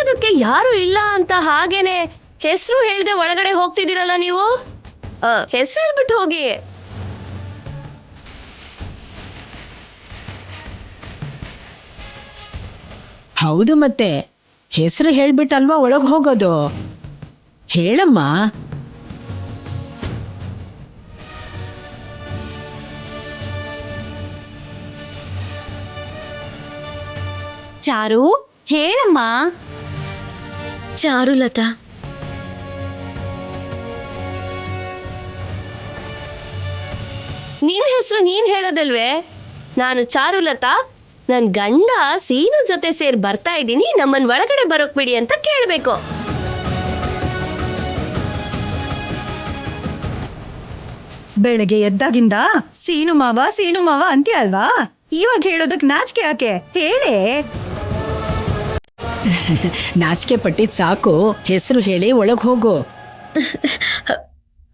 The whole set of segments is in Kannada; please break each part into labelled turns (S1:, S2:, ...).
S1: ಕೇಳೋದಕ್ಕೆ ಯಾರು ಇಲ್ಲ ಅಂತ ಹಾಗೇನೆ ಹೆಸರು ಹೇಳ್ದೆ ಒಳಗಡೆ ಹೋಗ್ತಿದ್ದೀರಲ್ಲ ನೀವು. ಹೆಸರು ಹೇಳ್ಬಿಟ್ಟು ಹೋಗಿ.
S2: ಹೌದು, ಮತ್ತೆ ಹೆಸರು ಹೇಳ್ಬಿಟ್ಟಲ್ವಾ ಒಳಗೆ ಹೋಗೋದು. ಹೇಳಮ್ಮ.
S1: ಚಾರು, ಹೇಳಮ್ಮ. ಚಾರುಲತಾ. ನಿನ್ ಹೆಸರು ನೀನ್ ಹೇಳೋದಲ್ವೇ? ನಾನು ಚಾರುಲತಾ, ನನ್ ಗಂಡ ಸೀನು ಜೊತೆ ಸೇರಿ ಬರ್ತಾ ಇದ್ದೀನಿ, ನಮ್ಮನ್ ಒಳಗಡೆ ಬರೋಕ್ ಬಿಡಿ ಅಂತ ಕೇಳ್ಬೇಕು.
S3: ಬೆಳಗ್ಗೆ ಎದ್ದಾಗಿಂದ ಸೀನು ಮಾವ ಅಂತೀಯ ಅಲ್ವಾ? ಇವಾಗ ಹೇಳೋದಕ್ ನಾಚಿಕೆ ಯಾಕೆ? ಹೇಳೇ.
S2: ನಾಚಿಕೆ ಪಟ್ಟಿದ್ ಸಾಕು, ಹೆಸರು ಹೇಳಿ ಒಳಗೆ ಹೋಗು.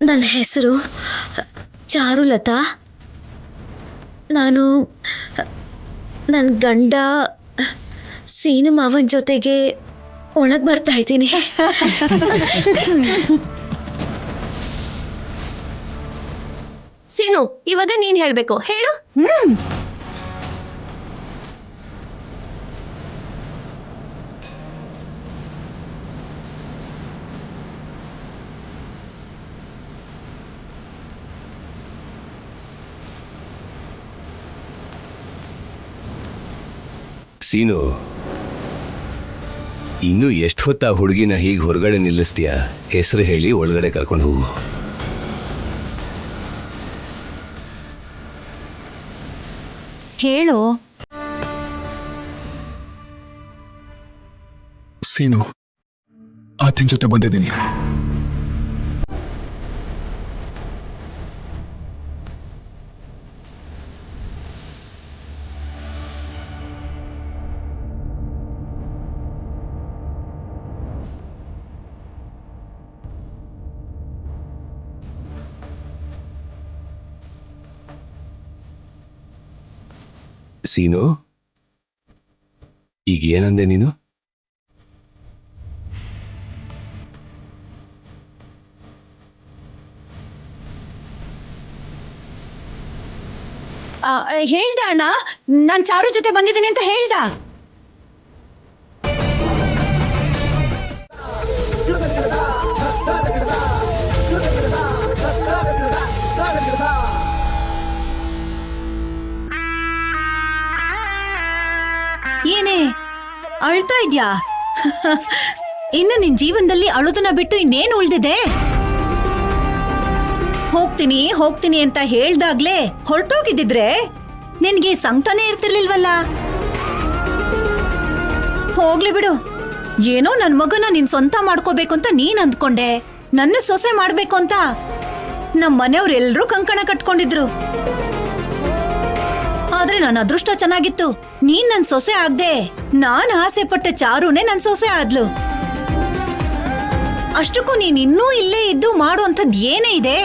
S1: ನನ್ನ ಹೆಸರು ಚಾರುಲತಾ. ನಾನು ನನ್ನ ಗಂಡ ಸೀನು ಮಾವನ ಜೊತೆಗೆ ಒಳಗೆ ಬರ್ತಾ ಇದ್ದೀನಿ. ಸೀನು, ಇವಾಗ ನೀನ್ ಹೇಳ್ಬೇಕು. ಹೇಳು.
S4: ಸೀನು, ಇನ್ನು ಎಷ್ಟು ಹೊತ್ತ ಹುಡುಗಿನ ಹೀಗೆ ಹೊರಗಡೆ ನಿಲ್ಲಿಸ್ತೀಯ? ಹೆಸರು ಹೇಳಿ ಒಳಗಡೆ ಕರ್ಕೊಂಡು ಹೋಗು.
S1: ಹೇಳು.
S5: ಸೀನು, ಆತನ ಜೊತೆ ಬಂದಿದ್ದೀನಿ.
S4: ಸೀನು, ಈಗ ಏನಂದೆ ನೀನು?
S3: ಹೇಳ್ದ ಅಣ್ಣ, ನಾನ್ ಚಾರು ಜೊತೆ ಬಂದಿದ್ದೀನಿ ಅಂತ ಹೇಳ್ದ.
S6: ಏನೇ ಅಳ್ತಾ ಇದ್ಯಾ? ಇನ್ನು ನಿನ್ ಜೀವನದಲ್ಲಿ ಅಳುದನ್ನ ಬಿಟ್ಟು ಇನ್ನೇನು ಉಳ್ದಿದೆ? ಹೋಗ್ತೀನಿ ಅಂತ ಹೇಳ್ದಾಗ್ಲೇ ಹೊರಟೋಗಿದ್ದಿದ್ರೆ ನಿನ್ಗೆ ಸಂಕಟನೇ ಇರ್ತಿರ್ಲಿಲ್ವಲ್ಲ. ಹೋಗ್ಲಿ ಬಿಡು. ಏನೋ ನನ್ ಮಗನ ನಿನ್ ಸ್ವಂತ ಮಾಡ್ಕೋಬೇಕು ಅಂತ ನೀನ್ ಅಂದ್ಕೊಂಡೆ, ನನ್ನ ಸೊಸೆ ಮಾಡ್ಬೇಕು ಅಂತ ನಮ್ ಮನೆಯವ್ರೆಲ್ರೂ ಕಂಕಣ ಕಟ್ಕೊಂಡಿದ್ರು. ಆದ್ರೆ ನನ್ನ ಅದೃಷ್ಟ ಚೆನ್ನಾಗಿತ್ತು, ನೀನ್ ನನ್ ಸೊಸೆ ಆಗ್ದೆ ನಾನ್ ಆಸೆ ಪಟ್ಟ ಚಾರುನೇ ನನ್ ಸೊಸೆ ಆದ್ಲು. ಅಷ್ಟಕ್ಕೂ ನೀನ್ ಇನ್ನೂ ಇಲ್ಲೇ ಇದ್ದು ಮಾಡುವಂಥದ್ ಏನೇ ಇದೆ?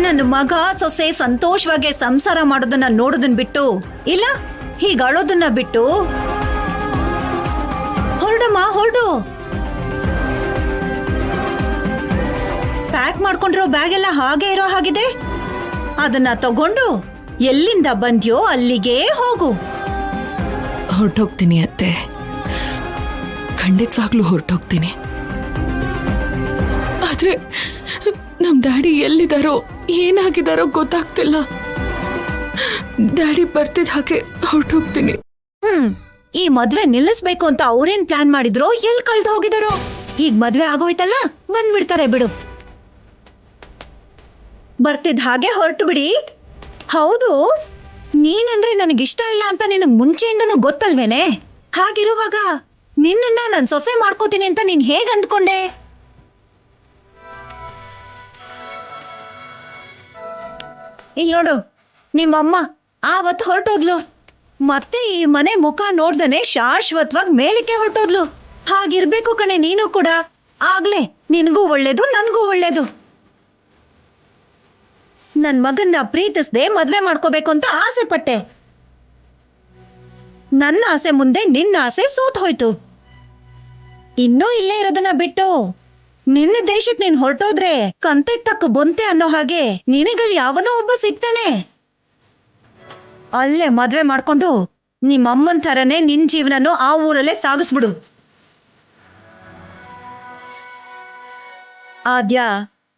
S6: ನನ್ನ ಮಗ ಸೊಸೆ ಸಂತೋಷವಾಗಿ ಸಂಸಾರ ಮಾಡೋದನ್ನ ನೋಡೋದನ್ನ ಬಿಟ್ಟು, ಇಲ್ಲ ಹೀಗ ಅಳೋದನ್ನ ಬಿಟ್ಟು ಹೊರಡಮ್ಮ, ಹೊರಡು. ಪ್ಯಾಕ್ ಮಾಡ್ಕೊಂಡಿರೋ ಬ್ಯಾಗ್ ಎಲ್ಲ ಹಾಗೆ ಇರೋ ಹಾಗಿದೆ. ಅದನ್ನ ತಗೊಂಡು ಎಲ್ಲಿಂದ ಬಂದ್ಯೋ ಅಲ್ಲಿಗೆ ಹೋಗು.
S7: ಹೊರಟೋಗ್ತೀನಿ ಅತ್ತೆ, ಖಂಡಿತವಾಗ್ಲೂ ಹೊರಟೋಗ್ತೀನಿ. ಆದ್ರೆ ನಮ್ ಡ್ಯಾಡಿ ಎಲ್ಲಿದಾರೋ ಏನಾಗಿದಾರೋ ಗೊತ್ತಾಗ್ತಿಲ್ಲ. ಡ್ಯಾಡಿ ಬರ್ತಿದ್ ಹಾಗೆ ಹೊರಟೋಗ್ತೀನಿ.
S6: ಈ ಮದ್ವೆ ನಿಲ್ಲಿಸ್ಬೇಕು ಅಂತ ಅವ್ರೇನ್ ಪ್ಲಾನ್ ಮಾಡಿದ್ರೋ, ಎಲ್ ಕಳ್ದು ಹೋಗಿದಾರೋ? ಈಗ ಮದ್ವೆ ಆಗೋಯ್ತಲ್ಲ, ಬಂದ್ಬಿಡ್ತಾರೆ ಬಿಡು. ಬರ್ತಿದ್ ಹಾಗೆ ಹೊರಟು ಬಿಡಿ. ಹೌದು, ನೀನಂದ್ರೆ ನನಗಿಷ್ಟ ಇಲ್ಲ ಅಂತ ನಿನಗ್ ಮುಂಚೆಯಿಂದನೂ ಗೊತ್ತಲ್ವೇನೆ? ಹಾಗಿರುವಾಗ ನಿನ್ನನ್ನ ನನ್ ಸೊಸೆ ಮಾಡ್ಕೋತೀನಿ ಅಂತ ನೀನ್ ಹೇಗ್ ಅಂದ್ಕೊಂಡೆ? ಇಲ್ಲಿ ನೋಡು, ನಿಮ್ಮಮ್ಮ ಆವತ್ತು ಹೊರಟೋದ್ಲು, ಮತ್ತೆ ಈ ಮನೆ ಮುಖ ನೋಡ್ದನೆ ಶಾಶ್ವತವಾಗಿ ಮೇಲಕ್ಕೆ ಹೊರಟೋದ್ಲು. ಹಾಗಿರ್ಬೇಕು ಕಣೆ ನೀನು ಕೂಡ. ಆಗ್ಲೇ ನಿನಗೂ ಒಳ್ಳೇದು, ನನ್ಗೂ ಒಳ್ಳೇದು. ನನ್ ಮಗನ್ನ ಪ್ರೀತಿಸ್ದೆ ಮದ್ವೆ ಮಾಡ್ಕೋಬೇಕು ಅಂತ ಆಸೆ ಪಟ್ಟೆ. ನನ್ನ ಆಸೆ ಮುಂದೆ ನಿನ್ನ ಆಸೆ ಸೋತ್ ಹೋಯ್ತು. ಇನ್ನೂ ಇಲ್ಲೇ ಇರೋದನ್ನ ಬಿಟ್ಟು ನಿನ್ನ ದೇಶಕ್ಕೆ ನೀನ್ ಹೊರಟೋದ್ರೆ ಕಂತೆಗ್ ತಕ್ಕ ಬೊಂತೆ ಅನ್ನೋ ಹಾಗೆ ನಿನಗಲ್ಲಿ ಯಾವನೋ ಒಬ್ಬ ಸಿಗ್ತಾನೆ. ಅಲ್ಲೇ ಮದ್ವೆ ಮಾಡ್ಕೊಂಡು ನಿಮ್ಮಮ್ಮನ್ ಥರನೇ ನಿನ್ ಜೀವನನು ಆ ಊರಲ್ಲೇ ಸಾಗಿಸ್ಬಿಡು. ಆದ್ಯ,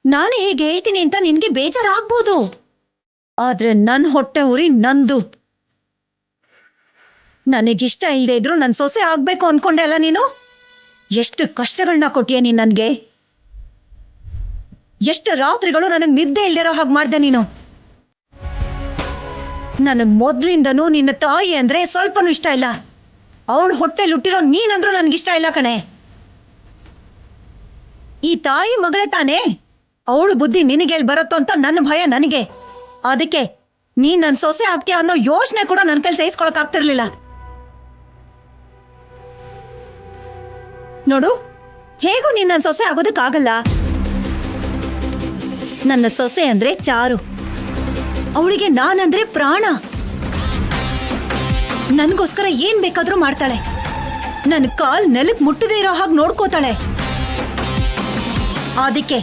S6: ನಾನು ಹೇಗೆ ಹೇಳ್ತೀನಿ ಅಂತ ನಿನ್ಗೆ ಬೇಜಾರಾಗ್ಬೋದು, ಆದ್ರೆ ನನ್ ಹೊಟ್ಟೆ ಉರಿ ನಂದು. ನನಗಿಷ್ಟ ಇಲ್ಲದೆ ಇದ್ರು ನನ್ ಸೊಸೆ ಆಗ್ಬೇಕು ಅನ್ಕೊಂಡೆ ಅಲ್ಲ ನೀನು? ಎಷ್ಟು ಕಷ್ಟಗಳನ್ನ ಕೊಟ್ಟಿಯ ನೀನ್ ನನ್ಗೆ. ಎಷ್ಟು ರಾತ್ರಿಗಳು ನನಗ್ ನಿದ್ದೆ ಇಲ್ದಿರೋ ಹಾಗೆ ಮಾಡ್ದೆ ನೀನು. ನನಗ್ ಮೊದ್ಲಿಂದನೂ ನಿನ್ನ ತಾಯಿ ಅಂದ್ರೆ ಸ್ವಲ್ಪನೂ ಇಷ್ಟ ಇಲ್ಲ. ಅವಳ ಹೊಟ್ಟೆಲ್ ಹುಟ್ಟಿರೋ ನೀನಂದ್ರೂ ನನ್ಗಿಷ್ಟ ಇಲ್ಲ ಕಣೆ. ಈ ತಾಯಿ ಮಗಳೇ ತಾನೇ, ಅವಳು ಬುದ್ಧಿ ನಿನಗೆಲ್ ಬರುತ್ತೋ ಅಂತ ನನ್ನ ಭಯ ನನಗೆ. ಅದಕ್ಕೆ ನೀನ್ ನನ್ ಸೊಸೆ ಆಗ್ತೀಯ ಅನ್ನೋ ಯೋಚನೆ ಕೂಡ ನನ್ ಕೈಲಿ ಸಹಿಸ್ಕೊಳಕ್ ಆಗ್ತಿರ್ಲಿಲ್ಲ. ನೋಡು, ಹೇಗೂ ನೀನ್ ನನ್ ಸೊಸೆ ಆಗೋದಕ್ಕಾಗಲ್ಲ. ನನ್ನ ಸೊಸೆ ಅಂದ್ರೆ ಚಾರು, ಅವಳಿಗೆ ನಾನಂದ್ರೆ ಪ್ರಾಣ. ನನ್ಗೋಸ್ಕರ ಏನ್ ಬೇಕಾದ್ರೂ ಮಾಡ್ತಾಳೆ. ನನ್ ಕಾಲ್ ನೆಲಕ್ ಮುಟ್ಟದೇ ಇರೋ ಹಾಗೆ ನೋಡ್ಕೋತಾಳೆ. ಅದಕ್ಕೆ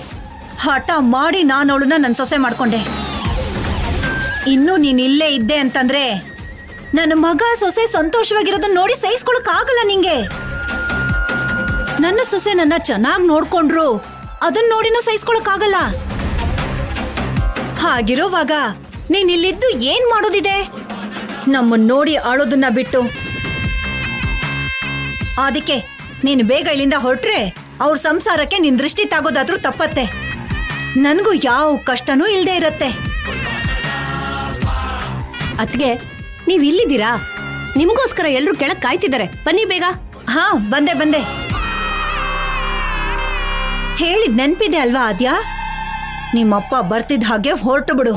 S6: ಹಠ ಮಾಡಿ ನಾನು ಅವಳನ್ನ ನನ್ ಸೊಸೆ ಮಾಡ್ಕೊಂಡೆ. ಇನ್ನು ನೀನ್ ಇಲ್ಲೇ ಇದ್ದೆ ಅಂತಂದ್ರೆ ನನ್ನ ಮಗ ಸೊಸೆ ಸಂತೋಷವಾಗಿರೋದನ್ನ ನೋಡಿ ಸಹಿಸ್ಕೊಳಕ್ ಆಗಲ್ಲ ನಿಂಗೆ. ನನ್ನ ಸೊಸೆ ನನ್ನ ಚೆನ್ನಾಗ್ ನೋಡ್ಕೊಂಡ್ರು ಅದನ್ನ ನೋಡಿನೂ ಸಹಿಸ್ಕೊಳಕ್ ಆಗಲ್ಲ. ಹಾಗಿರೋವಾಗ ನೀನ್ ಇಲ್ಲಿದ್ದು ಏನ್ ಮಾಡೋದಿದೆ? ನಮ್ಮನ್ ನೋಡಿ ಆಳೋದನ್ನ ಬಿಟ್ಟು. ಅದಕ್ಕೆ ನೀನ್ ಬೇಗ ಇಲ್ಲಿಂದ ಹೊರಟ್ರೆ ಅವ್ರ ಸಂಸಾರಕ್ಕೆ ನಿನ್ ದೃಷ್ಟಿ ತಾಗೋದಾದ್ರೂ ತಪ್ಪತ್ತೆ. ನನ್ಗೂ ಯಾವ ಕಷ್ಟನೂ ಇಲ್ದೇ ಇರತ್ತೆ.
S1: ಅತ್ಗೆ, ನೀವ್ ಇಲ್ಲಿದ್ದೀರಾ? ನಿಮ್ಗೋಸ್ಕರ ಎಲ್ರು ಕೆಳಗ್ ಕಾಯ್ತಿದ್ದಾರೆ, ಬನ್ನಿ ಬೇಗ.
S6: ಹಾ, ಬಂದೆ. ಹೇಳಿದ್ ನೆನ್ಪಿದೆ ಅಲ್ವಾ ಆದ್ಯಾ? ನಿಮ್ಮಪ್ಪ ಬರ್ತಿದ್ದ ಹಾಗೆ ಹೊರಟು ಬಿಡು.